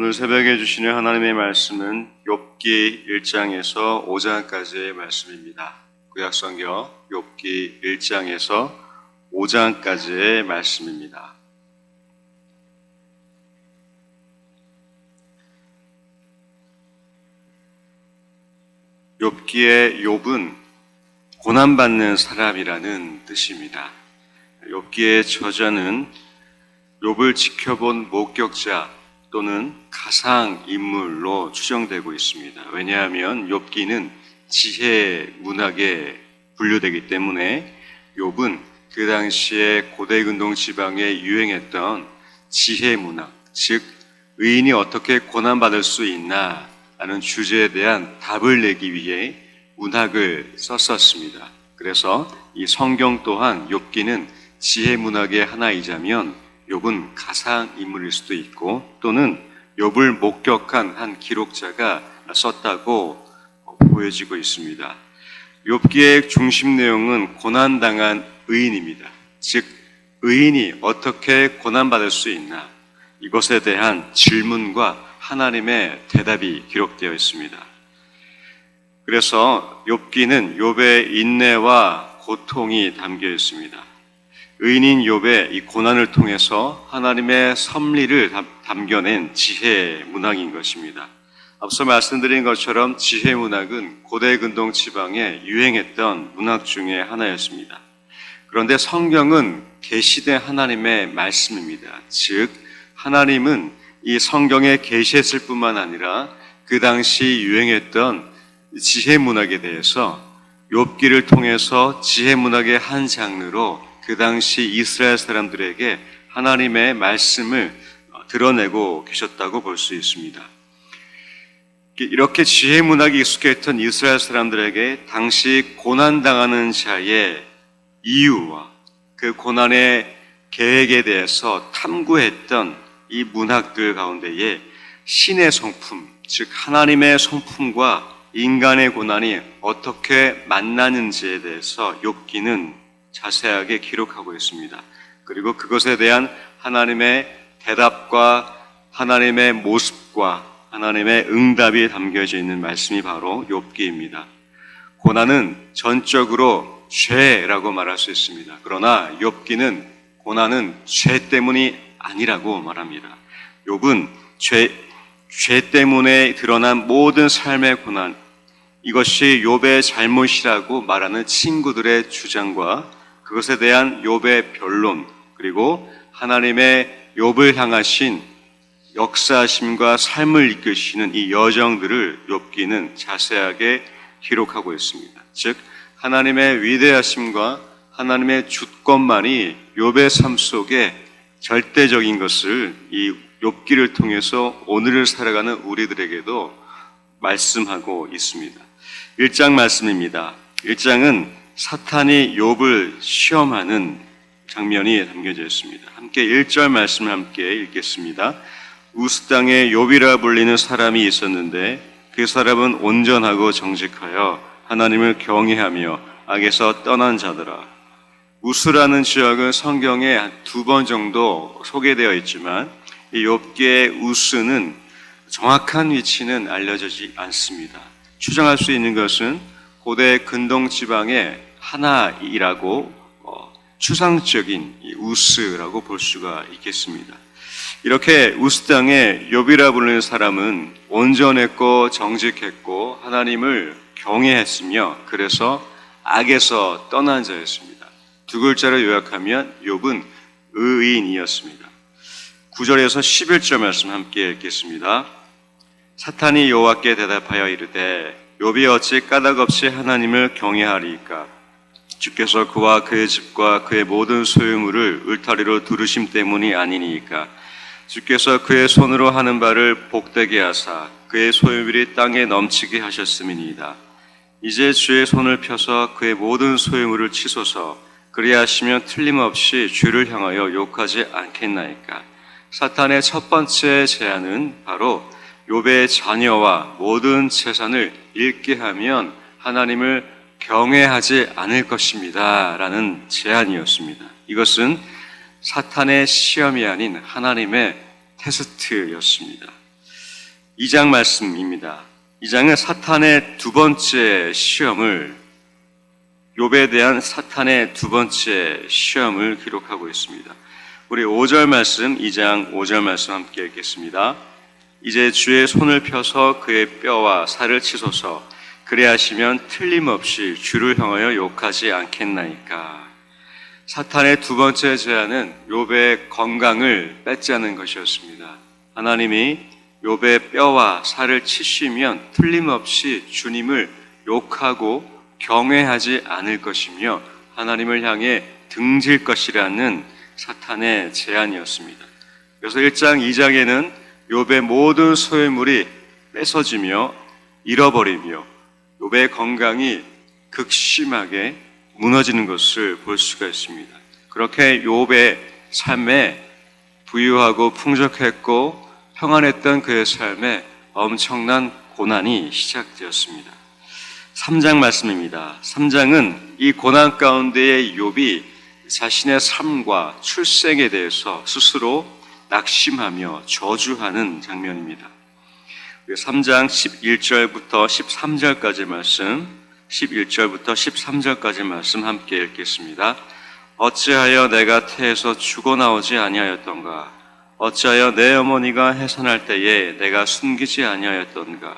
오늘 새벽에 주시는 하나님의 말씀은 욥기 1장에서 5장까지의 말씀입니다. 구약성경 욥기 1장에서 5장까지의 말씀입니다. 욥기의 욥은 고난받는 사람이라는 뜻입니다. 욥기의 저자는 욥을 지켜본 목격자 또는 가상 인물로 추정되고 있습니다. 왜냐하면 욥기는 지혜 문학에 분류되기 때문에 욥은 그 당시에 고대 근동 지방에 유행했던 지혜 문학, 즉 의인이 어떻게 고난받을 수 있나 라는 주제에 대한 답을 내기 위해 문학을 썼었습니다. 그래서 이 성경 또한 욥기는 지혜 문학의 하나이자면 욥은 가상 인물일 수도 있고 또는 욥을 목격한 한 기록자가 썼다고 보여지고 있습니다. 욥기의 중심 내용은 고난당한 의인입니다. 즉 의인이 어떻게 고난받을 수 있나 이것에 대한 질문과 하나님의 대답이 기록되어 있습니다. 그래서 욥기는 욥의 인내와 고통이 담겨 있습니다. 의인인 욥의 이 고난을 통해서 하나님의 섭리를 담겨낸 지혜 문학인 것입니다. 앞서 말씀드린 것처럼 지혜 문학은 고대 근동 지방에 유행했던 문학 중에 하나였습니다. 그런데 성경은 계시된 하나님의 말씀입니다. 즉 하나님은 이 성경에 계시했을 뿐만 아니라 그 당시 유행했던 지혜 문학에 대해서 욥기를 통해서 지혜 문학의 한 장르로 그 당시 이스라엘 사람들에게 하나님의 말씀을 드러내고 계셨다고 볼 수 있습니다. 이렇게 지혜 문학이 익숙했던 이스라엘 사람들에게 당시 고난당하는 자의 이유와 그 고난의 계획에 대해서 탐구했던 이 문학들 가운데에 신의 성품, 즉 하나님의 성품과 인간의 고난이 어떻게 만나는지에 대해서 욥기는 자세하게 기록하고 있습니다. 그리고 그것에 대한 하나님의 대답과 하나님의 모습과 하나님의 응답이 담겨져 있는 말씀이 바로 욥기입니다. 고난은 전적으로 죄라고 말할 수 있습니다. 그러나 욥기는 고난은 죄 때문이 아니라고 말합니다. 욥은 죄 때문에 드러난 모든 삶의 고난, 이것이 욥의 잘못이라고 말하는 친구들의 주장과 그것에 대한 욥의 변론, 그리고 하나님의 욥을 향하신 역사하심과 삶을 이끄시는 이 여정들을 욥기는 자세하게 기록하고 있습니다. 즉 하나님의 위대하심과 하나님의 주권만이 욥의 삶 속에 절대적인 것을 이 욥기를 통해서 오늘을 살아가는 우리들에게도 말씀하고 있습니다. 1장 말씀입니다. 1장은 사탄이 욥을 시험하는 장면이 담겨져 있습니다. 함께 1절 말씀을 함께 읽겠습니다. 우스 땅에 욥이라 불리는 사람이 있었는데 그 사람은 온전하고 정직하여 하나님을 경외하며 악에서 떠난 자더라. 우스라는 지역은 성경에 한 2번 정도 소개되어 있지만 이 욥기의 우스는 정확한 위치는 알려지지 않습니다. 추정할 수 있는 것은 고대 근동 지방의 하나이라고 추상적인 우스라고 볼 수가 있겠습니다. 이렇게 우스 땅에 욥이라 부르는 사람은 온전했고 정직했고 하나님을 경외했으며 그래서 악에서 떠난 자였습니다. 2글자로 요약하면 욥은 의인이었습니다. 9절에서 11절 말씀 함께 읽겠습니다. 사탄이 여호와께 대답하여 이르되 욥이 어찌 까닭없이 하나님을 경외하리이까? 주께서 그와 그의 집과 그의 모든 소유물을 울타리로 두르심 때문이 아니니이까? 주께서 그의 손으로 하는 바를 복되게 하사 그의 소유물이 땅에 넘치게 하셨음이니이다. 이제 주의 손을 펴서 그의 모든 소유물을 치소서. 그리하시면 틀림없이 주를 향하여 욕하지 않겠나이까? 사탄의 첫 번째 제안은 바로 욥의 자녀와 모든 재산을 잃게 하면 하나님을 경외하지 않을 것입니다 라는 제안이었습니다. 이것은 사탄의 시험이 아닌 하나님의 테스트였습니다. 2장 말씀입니다. 2장은 사탄의 두 번째 시험을, 욥에 대한 사탄의 두 번째 시험을 기록하고 있습니다. 우리 5절 말씀, 2장 5절 말씀 함께 읽겠습니다. 이제 주의 손을 펴서 그의 뼈와 살을 치소서. 그래하시면 틀림없이 주를 향하여 욕하지 않겠나이까. 사탄의 두 번째 제안은 욥의 건강을 뺏자는 것이었습니다. 하나님이 욥의 뼈와 살을 치시면 틀림없이 주님을 욕하고 경외하지 않을 것이며 하나님을 향해 등질 것이라는 사탄의 제안이었습니다. 그래서 1장, 2장에는 욥의 모든 소유물이 뺏어지며 잃어버리며 욥의 건강이 극심하게 무너지는 것을 볼 수가 있습니다. 그렇게 욥의 삶에 부유하고 풍족했고 평안했던 그의 삶에 엄청난 고난이 시작되었습니다. 3장 말씀입니다. 3장은 이 고난 가운데의 욥이 자신의 삶과 출생에 대해서 스스로 낙심하며 저주하는 장면입니다. 3장 11절부터 13절까지 말씀, 11절부터 13절까지 말씀 함께 읽겠습니다. 어찌하여 내가 태에서 죽어나오지 아니하였던가? 어찌하여 내 어머니가 해산할 때에 내가 숨기지 아니하였던가?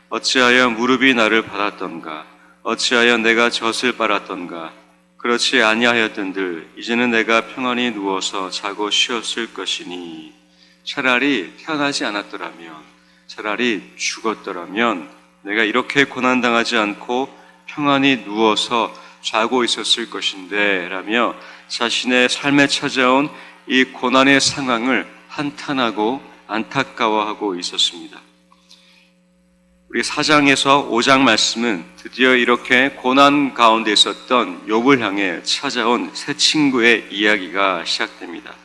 어찌하여 무릎이 나를 받았던가? 어찌하여 내가 젖을 빨았던가? 그렇지 아니하였던들 이제는 내가 평안히 누워서 자고 쉬었을 것이니 차라리 태어나지 않았더라면, 차라리 죽었더라면 내가 이렇게 고난당하지 않고 평안히 누워서 자고 있었을 것인데 라며 자신의 삶에 찾아온 이 고난의 상황을 한탄하고 안타까워하고 있었습니다. 우리 4장에서 5장 말씀은 드디어 이렇게 고난 가운데 있었던 욥을 향해 찾아온 새 친구의 이야기가 시작됩니다.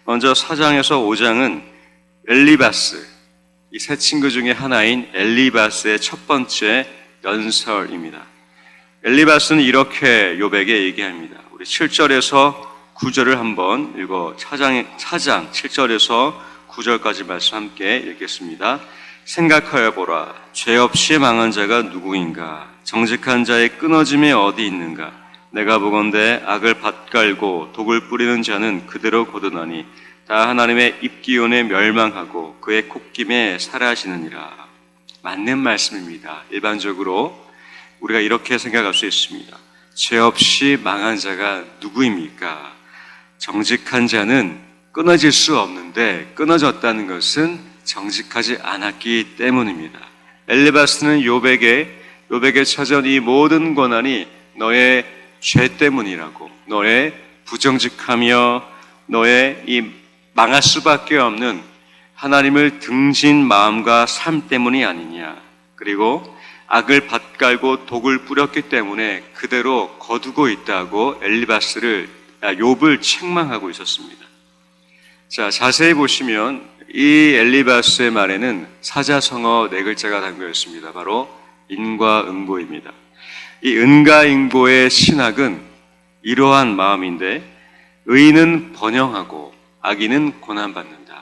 먼저 4장에서 5장은 엘리바스, 이 새 친구 중에 하나인 엘리바스의 첫 번째 연설입니다. 엘리바스는 이렇게 욥에게 얘기합니다. 우리 7절에서 9절을 한번 읽어 4장 7절에서 9절까지 말씀 함께 읽겠습니다. 생각하여 보라. 죄 없이 망한 자가 누구인가? 정직한 자의 끊어짐이 어디 있는가? 내가 보건대 악을 밭갈고 독을 뿌리는 자는 그대로 거두나니 다 하나님의 입기운에 멸망하고 그의 콧김에 사라지느니라. 맞는 말씀입니다. 일반적으로 우리가 이렇게 생각할 수 있습니다. 죄 없이 망한 자가 누구입니까? 정직한 자는 끊어질 수 없는데 끊어졌다는 것은 정직하지 않았기 때문입니다. 엘리바스는 욥에게 찾아온 이 모든 고난이 너의 죄 때문이라고, 너의 부정직하며 너의 이 망할 수밖에 없는 하나님을 등진 마음과 삶 때문이 아니냐. 그리고 악을 밭갈고 독을 뿌렸기 때문에 그대로 거두고 있다고 욥을 책망하고 있었습니다. 자, 자세히 보시면 이 엘리바스의 말에는 사자성어 4글자가 담겨 있습니다. 바로 인과 응보입니다. 이 은과 응보의 신학은 이러한 마음인데 의인은 번영하고 악인은 고난받는다.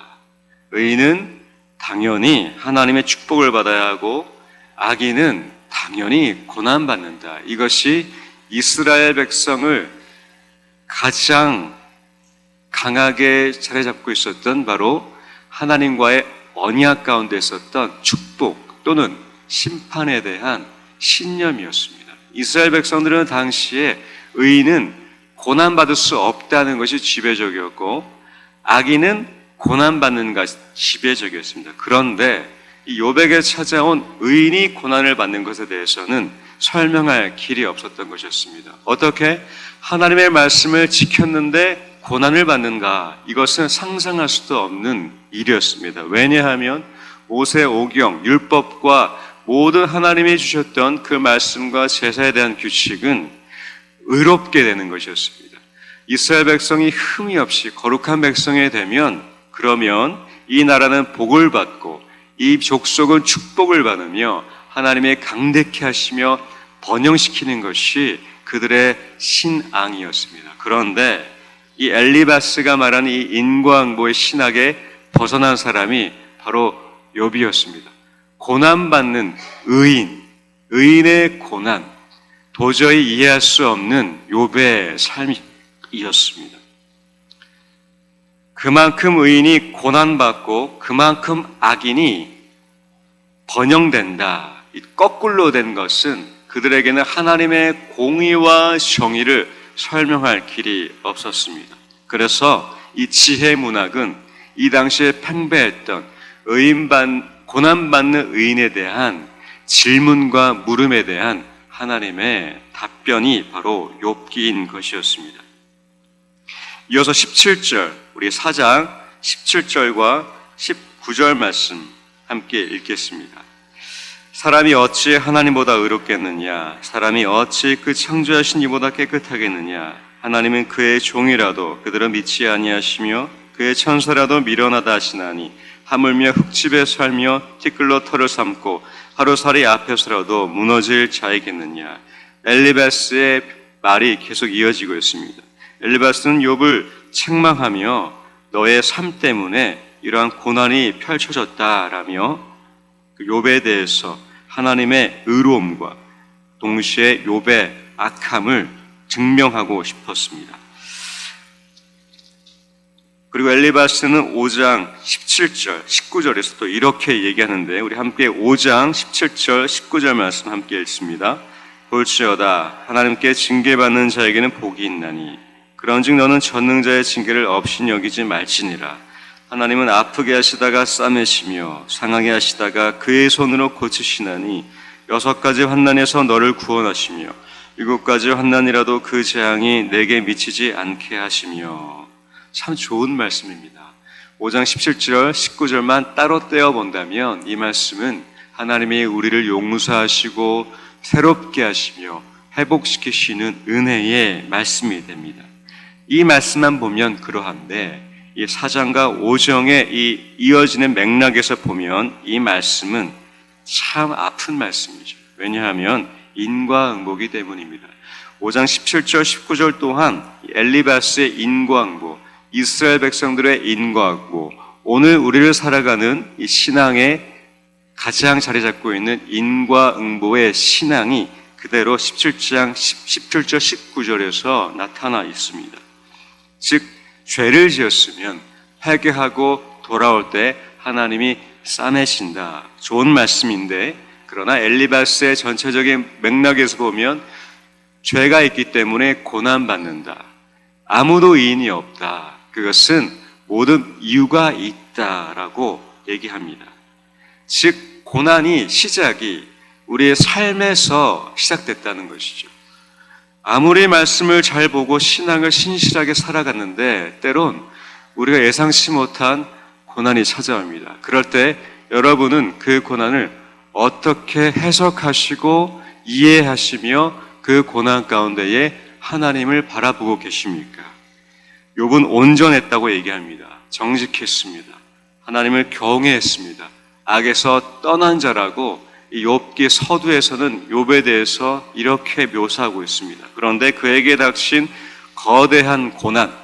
의인은 당연히 하나님의 축복을 받아야 하고 악인은 당연히 고난받는다. 이것이 이스라엘 백성을 가장 강하게 자리 잡고 있었던 바로 하나님과의 언약 가운데 있었던 축복 또는 심판에 대한 신념이었습니다. 이스라엘 백성들은 당시에 의인은 고난받을 수 없다는 것이 지배적이었고 악인은 고난받는 것이 지배적이었습니다. 그런데 이 욥에게 찾아온 의인이 고난을 받는 것에 대해서는 설명할 길이 없었던 것이었습니다. 어떻게 하나님의 말씀을 지켰는데 고난을 받는가? 이것은 상상할 수도 없는 일이었습니다. 왜냐하면 모세오경, 율법과 모든 하나님이 주셨던 그 말씀과 제사에 대한 규칙은 의롭게 되는 것이었습니다. 이스라엘 백성이 흠이 없이 거룩한 백성이 되면 그러면 이 나라는 복을 받고 이 족속은 축복을 받으며 하나님의 강대케 하시며 번영시키는 것이 그들의 신앙이었습니다. 그런데 이 엘리바스가 말하는 이 인과응보의 신학에 벗어난 사람이 바로 욥이었습니다. 고난받는 의인의 고난, 도저히 이해할 수 없는 욥의 삶이었습니다. 그만큼 의인이 고난받고 그만큼 악인이 번영된다. 거꾸로 된 것은 그들에게는 하나님의 공의와 정의를 설명할 길이 없었습니다. 그래서 이 지혜 문학은 이 당시에 팽배했던 고난받는 의인에 대한 질문과 물음에 대한 하나님의 답변이 바로 욥기인 것이었습니다. 이어서 17절, 우리 4장 17절과 19절 말씀 함께 읽겠습니다. 사람이 어찌 하나님보다 의롭겠느냐? 사람이 어찌 그 창조하신 이보다 깨끗하겠느냐? 하나님은 그의 종이라도 그들은 믿지 아니하시며 그의 천사라도 미련하다 하시나니 하물며 흙집에 살며 티끌로 털을 삼고 하루살이 앞에서라도 무너질 자이겠느냐? 엘리바스의 말이 계속 이어지고 있습니다. 엘리바스는 욥을 책망하며 너의 삶 때문에 이러한 고난이 펼쳐졌다라며 욥에 대해서 하나님의 의로움과 동시에 욥의 악함을 증명하고 싶었습니다. 그리고 엘리바스는 5장 17절, 19절에서 또 이렇게 얘기하는데 우리 함께 5장 17절, 19절 말씀 함께 읽습니다. 볼지어다 하나님께 징계받는 자에게는 복이 있나니 그런즉 너는 전능자의 징계를 없이 여기지 말지니라. 하나님은 아프게 하시다가 싸매시며 상하게 하시다가 그의 손으로 고치시나니 6가지 환난에서 너를 구원하시며 7가지 환난이라도 그 재앙이 내게 미치지 않게 하시며. 참 좋은 말씀입니다. 5장 17절, 19절만 따로 떼어본다면 이 말씀은 하나님이 우리를 용서하시고 새롭게 하시며 회복시키시는 은혜의 말씀이 됩니다. 이 말씀만 보면 그러한데 이 4장과 5장의 이 이어지는 맥락에서 보면 이 말씀은 참 아픈 말씀이죠. 왜냐하면 인과응보이기 때문입니다. 5장 17절, 19절 또한 엘리바스의 인과응보, 이스라엘 백성들의 인과응보, 오늘 우리를 살아가는 이 신앙의 가장 자리 잡고 있는 인과응보의 신앙이 그대로 17장 17절, 19절에서 나타나 있습니다. 즉 죄를 지었으면 회개하고 돌아올 때 하나님이 싸매신다. 좋은 말씀인데 그러나 엘리바스의 전체적인 맥락에서 보면 죄가 있기 때문에 고난받는다. 아무도 이인이 없다. 그것은 모든 이유가 있다라고 얘기합니다. 즉 고난이 시작이 우리의 삶에서 시작됐다는 것이죠. 아무리 말씀을 잘 보고 신앙을 신실하게 살아갔는데 때론 우리가 예상치 못한 고난이 찾아옵니다. 그럴 때 여러분은 그 고난을 어떻게 해석하시고 이해하시며 그 고난 가운데에 하나님을 바라보고 계십니까? 욥은 온전했다고 얘기합니다. 정직했습니다. 하나님을 경외했습니다. 악에서 떠난 자라고 이 욥기 서두에서는 욥에 대해서 이렇게 묘사하고 있습니다. 그런데 그에게 닥친 거대한 고난,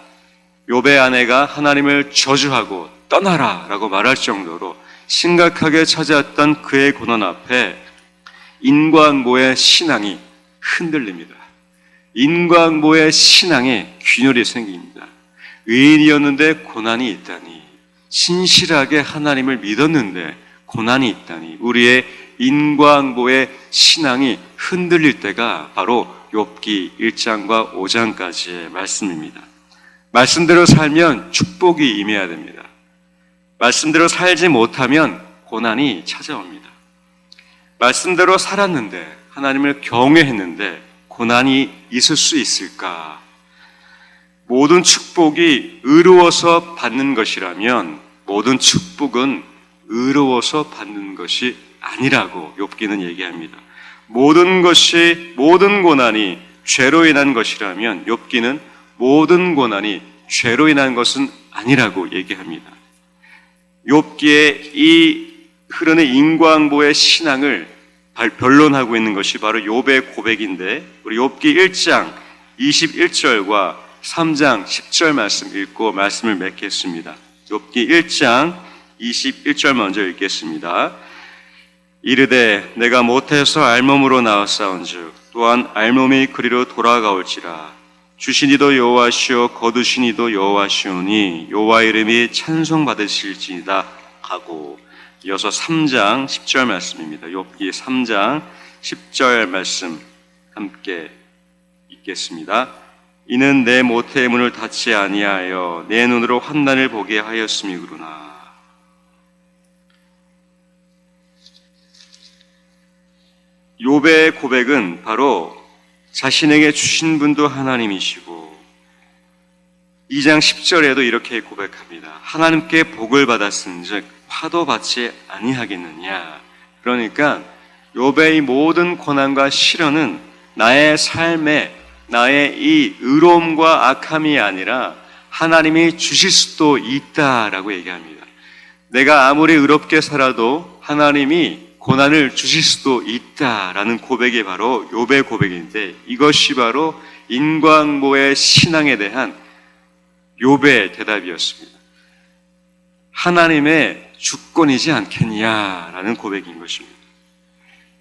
욥의 아내가 하나님을 저주하고 떠나라 라고 말할 정도로 심각하게 찾아왔던 그의 고난 앞에 인과응보의 신앙이 흔들립니다. 인과응보의 신앙에 균열이 생깁니다. 의인이었는데 고난이 있다니, 신실하게 하나님을 믿었는데 고난이 있다니, 우리의 인과응보의 신앙이 흔들릴 때가 바로 욥기 1장과 5장까지의 말씀입니다. 말씀대로 살면 축복이 임해야 됩니다. 말씀대로 살지 못하면 고난이 찾아옵니다. 말씀대로 살았는데, 하나님을 경외했는데 고난이 있을 수 있을까? 모든 축복이 의로워서 받는 것이라면 모든 축복은 의로워서 받는 것이 아니라고 욥기는 얘기합니다. 모든 고난이 죄로 인한 것이라면 욥기는 모든 고난이 죄로 인한 것은 아니라고 얘기합니다. 욥기의 이 흐르는 인과응보의 신앙을 변론하고 있는 것이 바로 욥의 고백인데, 우리 욥기 1장 21절과 3장 10절 말씀 읽고 말씀을 맺겠습니다. 욥기 1장 21절 먼저 읽겠습니다. 이르되 내가 못해서 알몸으로 나왔사온즉 또한 알몸이 그리로 돌아가올지라. 주시니도 여호와시오 거두시니도 여호와시오니 여호와 이름이 찬송받으실지이다 하고, 이어서 3장 10절 말씀입니다. 욥기 3장 10절 말씀 함께 읽겠습니다. 이는 내 모태의 문을 닫지 아니하여 내 눈으로 환난을 보게 하였음이구나. 욥의 고백은 바로 자신에게 주신 분도 하나님이시고, 2장 10절에도 이렇게 고백합니다. 하나님께 복을 받았은즉 화도 받지 아니하겠느냐. 그러니까 욥의 이 모든 고난과 시련은 나의 삶에 나의 이 의로움과 악함이 아니라 하나님이 주실 수도 있다라고 얘기합니다. 내가 아무리 의롭게 살아도 하나님이 고난을 주실 수도 있다라는 고백이 바로 욥의 고백인데, 이것이 바로 인과응보의 신앙에 대한 욥의 대답이었습니다. 하나님의 주권이지 않겠냐라는 고백인 것입니다.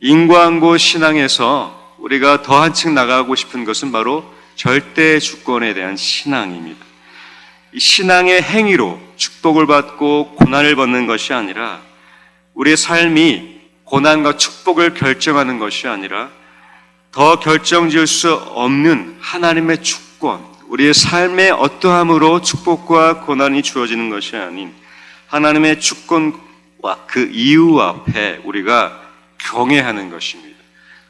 인과응보 신앙에서 우리가 더 한층 나가고 싶은 것은 바로 절대 주권에 대한 신앙입니다. 이 신앙의 행위로 축복을 받고 고난을 받는 것이 아니라, 우리의 삶이 고난과 축복을 결정하는 것이 아니라 더 결정지을 수 없는 하나님의 주권, 우리의 삶의 어떠함으로 축복과 고난이 주어지는 것이 아닌 하나님의 주권과 그 이유 앞에 우리가 경외하는 것입니다.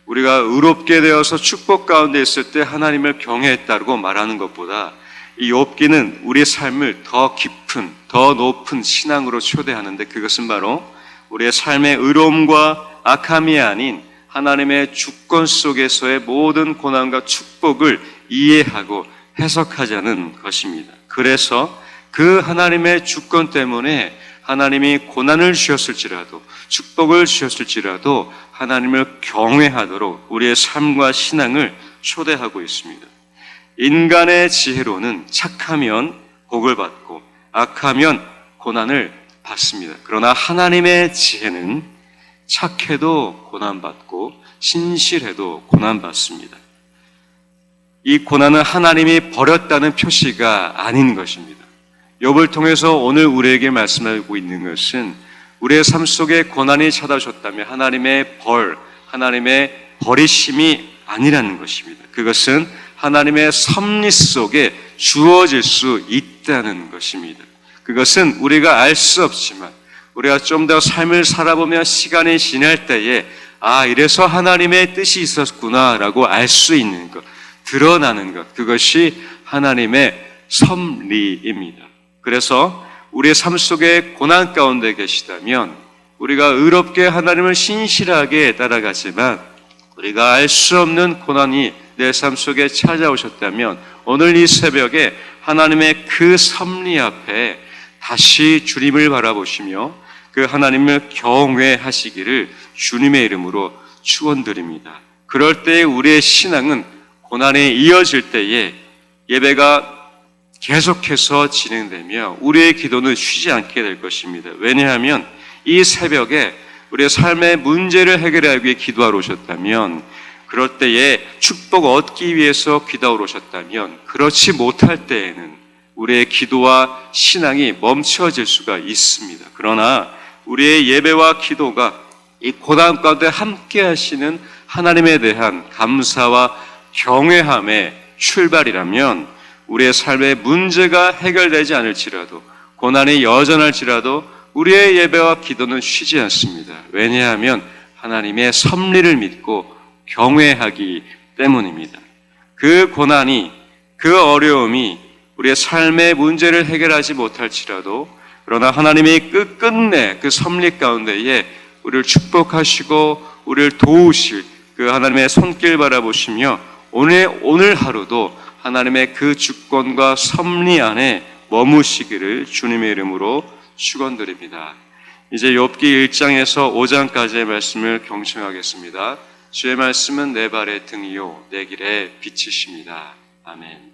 우리가 의롭게 되어서 축복 가운데 있을 때 하나님을 경외했다고 말하는 것보다, 이 욥기는 우리의 삶을 더 깊은, 더 높은 신앙으로 초대하는데, 그것은 바로 우리의 삶의 의로움과 악함이 아닌 하나님의 주권 속에서의 모든 고난과 축복을 이해하고 해석하자는 것입니다. 그래서 그 하나님의 주권 때문에 하나님이 고난을 주셨을지라도 축복을 주셨을지라도 하나님을 경외하도록 우리의 삶과 신앙을 초대하고 있습니다. 인간의 지혜로는 착하면 복을 받고 악하면 고난을 받습니다. 그러나 하나님의 지혜는 착해도 고난받고 신실해도 고난받습니다. 이 고난은 하나님이 버렸다는 표시가 아닌 것입니다. 욥을 통해서 오늘 우리에게 말씀하고 있는 것은, 우리의 삶 속에 고난이 찾아오셨다면 하나님의 하나님의 버리심이 아니라는 것입니다. 그것은 하나님의 섭리 속에 주어질 수 있다는 것입니다. 그것은 우리가 알 수 없지만 우리가 좀 더 삶을 살아보며 시간이 지날 때에 이래서 하나님의 뜻이 있었구나라고 알 수 있는 것, 드러나는 것, 그것이 하나님의 섭리입니다. 그래서 우리의 삶 속에 고난 가운데 계시다면 우리가 의롭게 하나님을 신실하게 따라가지만 우리가 알 수 없는 고난이 내 삶 속에 찾아오셨다면 오늘 이 새벽에 하나님의 그 섭리 앞에 다시 주님을 바라보시며 그 하나님을 경외하시기를 주님의 이름으로 축원드립니다. 그럴 때에 우리의 신앙은 고난이 이어질 때에 예배가 계속해서 진행되며 우리의 기도는 쉬지 않게 될 것입니다. 왜냐하면 이 새벽에 우리의 삶의 문제를 해결하기 위해 기도하러 오셨다면, 그럴 때에 축복 얻기 위해서 기도하러 오셨다면, 그렇지 못할 때에는 우리의 기도와 신앙이 멈춰질 수가 있습니다. 그러나 우리의 예배와 기도가 이 고난 가운데 함께 하시는 하나님에 대한 감사와 경외함의 출발이라면 우리의 삶의 문제가 해결되지 않을지라도, 고난이 여전할지라도 우리의 예배와 기도는 쉬지 않습니다. 왜냐하면 하나님의 섭리를 믿고 경외하기 때문입니다. 그 고난이, 그 어려움이 우리의 삶의 문제를 해결하지 못할지라도, 그러나 하나님이 끝끝내 그 섭리 가운데에 우리를 축복하시고 우리를 도우실 그 하나님의 손길 바라보시며 오늘 하루도 하나님의 그 주권과 섭리 안에 머무시기를 주님의 이름으로 축원드립니다. 이제 욥기 1장에서 5장까지의 말씀을 경청하겠습니다. 주의 말씀은 내 발의 등이요 내 길의 빛이십니다. 아멘.